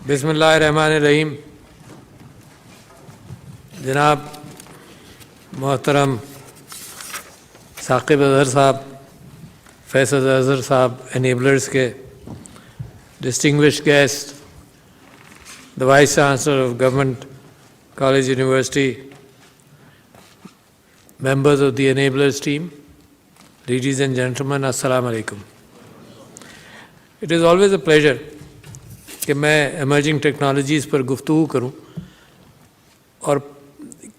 बिस्मिल्लाहिर्रहमानिर्रहीम। जनाब मोहतरम साकिब अज़हर साहब, फैसल अज़हर साहब, एनेबलर्स के distinguished guest, the vice chancellor of government college university, members of the enablers team, ladies and gentlemen, assalamu alaikum. It is always a pleasure कि मैं emerging technologies पर गुफ्तगू करूं, और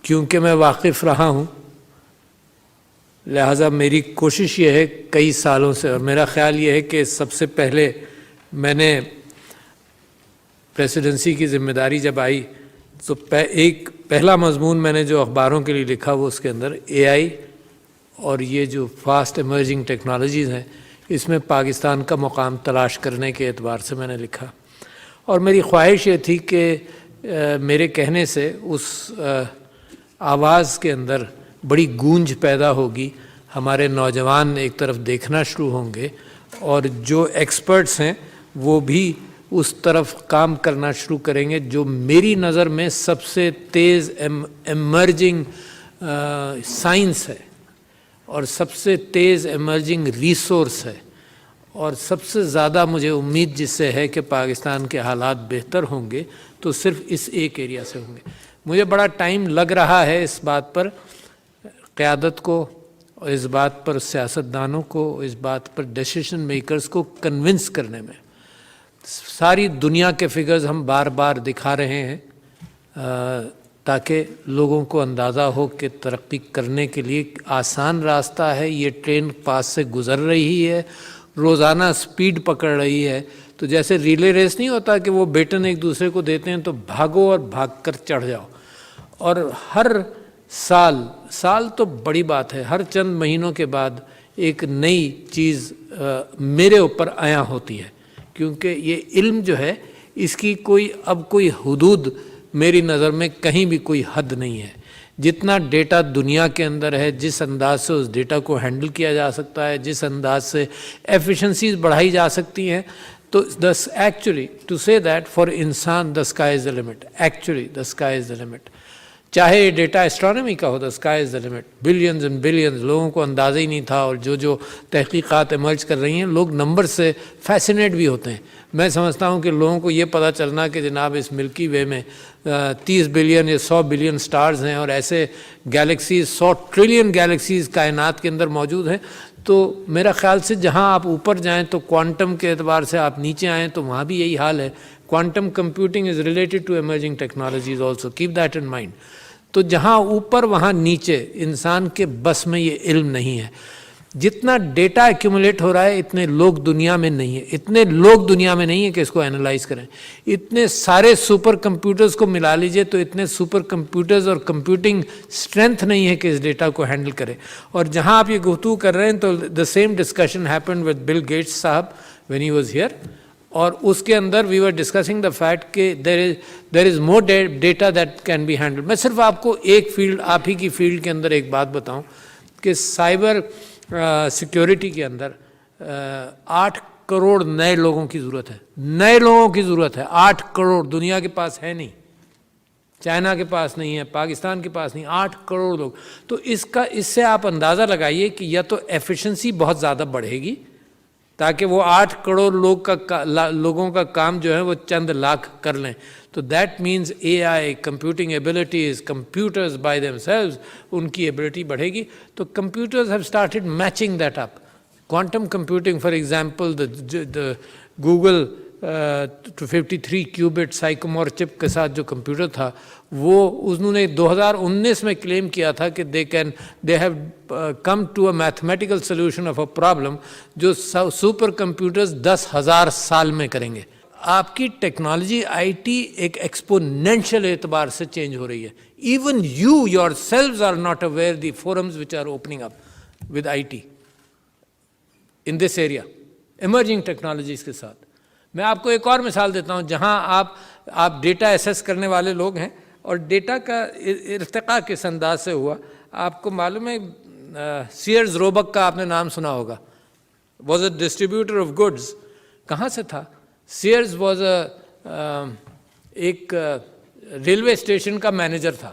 क्योंकि मैं वाकिफ़ रहा हूं लिहाजा मेरी कोशिश ये है कई सालों से, और मेरा ख़्याल ये है कि सबसे पहले मैंने प्रेसिडेंसी की ज़िम्मेदारी जब आई तो पहला मज़मून मैंने जो अखबारों के लिए लिखा वो उसके अंदर AI और ये जो फास्ट एमर्जिंग टेक्नोलॉजीज़ हैं इसमें पाकिस्तान का मुकाम तलाश करने के एतबार से मैंने लिखा। और मेरी ख्वाहिश ये थी कि मेरे कहने से उस आवाज़ के अंदर बड़ी गूंज पैदा होगी, हमारे नौजवान एक तरफ देखना शुरू होंगे और जो एक्सपर्ट्स हैं वो भी उस तरफ काम करना शुरू करेंगे जो मेरी नज़र में सबसे तेज़ एमर्जिंग साइंस है और सबसे तेज़ एमर्जिंग रिसोर्स है, और सबसे ज़्यादा मुझे उम्मीद जिससे है कि पाकिस्तान के हालात बेहतर होंगे तो सिर्फ इस एक एरिया से होंगे। मुझे बड़ा टाइम लग रहा है इस बात पर क़यादत को, और इस बात पर सियासतदानों को, इस बात पर डिसीजन मेकर्स को कन्विंस करने में। सारी दुनिया के फिगर्स हम बार बार दिखा रहे हैं ताकि लोगों को अंदाज़ा हो कि तरक्की करने के लिए आसान रास्ता है, ये ट्रेन पास से गुज़र रही है, रोज़ाना स्पीड पकड़ रही है। तो जैसे रिले रेस नहीं होता कि वो बेटन एक दूसरे को देते हैं तो भागो और भागकर चढ़ जाओ, और हर साल तो बड़ी बात है, हर चंद महीनों के बाद एक नई चीज़ मेरे ऊपर आया होती है, क्योंकि ये इल्म जो है इसकी कोई हुदूद मेरी नज़र में कहीं भी कोई हद नहीं है। जितना डेटा दुनिया के अंदर है, जिस अंदाज से उस डेटा को हैंडल किया जा सकता है, जिस अंदाज से एफिशिएंसीज बढ़ाई जा सकती हैं, तो actually to say that for इंसान the sky is the limit, actually the sky is the limit. चाहे ये डेटा एस्ट्रोनॉमी का हो, the sky is the limit. Billions and billions, लोगों को अंदाज़ा ही नहीं था, और जो तहकीकात एमर्ज कर रही हैं, लोग नंबर से फैसिनेट भी होते हैं। मैं समझता हूँ कि लोगों को ये पता चलना कि जनाब इस मिल्की वे में 30 बिलियन या 100 बिलियन स्टार्स हैं और ऐसे गैलेक्सीज 100 ट्रिलियन गैलेक्सीज कायनात के अंदर मौजूद हैं, तो मेरा ख़्याल से जहाँ आप ऊपर जाएँ तो क्वांटम के एतबार से आप नीचे आएँ तो वहाँ भी यही हाल है। Quantum computing is related to emerging technologies also, keep that in mind. तो जहाँ ऊपर वहाँ नीचे इंसान के बस में ये इल्म नहीं है। जितना डेटा एक्यूमुलेट हो रहा है इतने लोग दुनिया में नहीं है, इतने लोग दुनिया में नहीं है कि इसको एनालाइज करें। इतने सारे सुपर कंप्यूटर्स को मिला लीजिए तो इतने सुपर कंप्यूटर्स और कंप्यूटिंग स्ट्रेंथ नहीं है कि इस डेटा को हैंडल करें। और जहाँ आप ये गुफ्तगू कर रहे हैं तो the same discussion happened with Bill Gates साहब व्हेन ही वाज हियर, और उसके अंदर we were discussing the fact कि there is more data that can be handled. मैं सिर्फ आपको एक फील्ड, आप ही की फील्ड के अंदर एक बात बताऊं कि साइबर सिक्योरिटी के अंदर 8 करोड़ नए लोगों की ज़रूरत है, नए लोगों की ज़रूरत है। 8 करोड़ दुनिया के पास है नहीं, चाइना के पास नहीं है, पाकिस्तान के पास नहीं, 8 करोड़ लोग। तो इससे आप अंदाज़ा लगाइए कि या तो एफिशिएंसी बहुत ज़्यादा बढ़ेगी ताकि वो 8 करोड़ लोगों का काम जो है वो चंद लाख कर लें। तो that means AI, computing abilities, computers by themselves, उनकी एबिलिटी बढ़ेगी। तो computers have started matching that up. Quantum computing for example, the Google 253 qubit Sycamore chip के साथ जो कंप्यूटर था वो उन्होंने 2019 में क्लेम किया था कि they have come to a mathematical solution of a problem जो सुपर कंप्यूटर्स 10,000 साल में करेंगे। आपकी टेक्नोलॉजी IT एक एक्सपोनेंशियल एतबार से चेंज हो रही है। Even you yourselves are not aware the forums which are opening up with IT in this area, emerging technologies के साथ। मैं आपको एक और मिसाल देता हूँ जहाँ आप डेटा एसेस करने वाले लोग हैं और डेटा का इर्तिका किस अंदाज से हुआ। आपको मालूम है सीयर्स रोबक का आपने नाम सुना होगा, was a distributor of goods. कहाँ से था? Sears was a ایک ریلوے اسٹیشن کا مینیجر تھا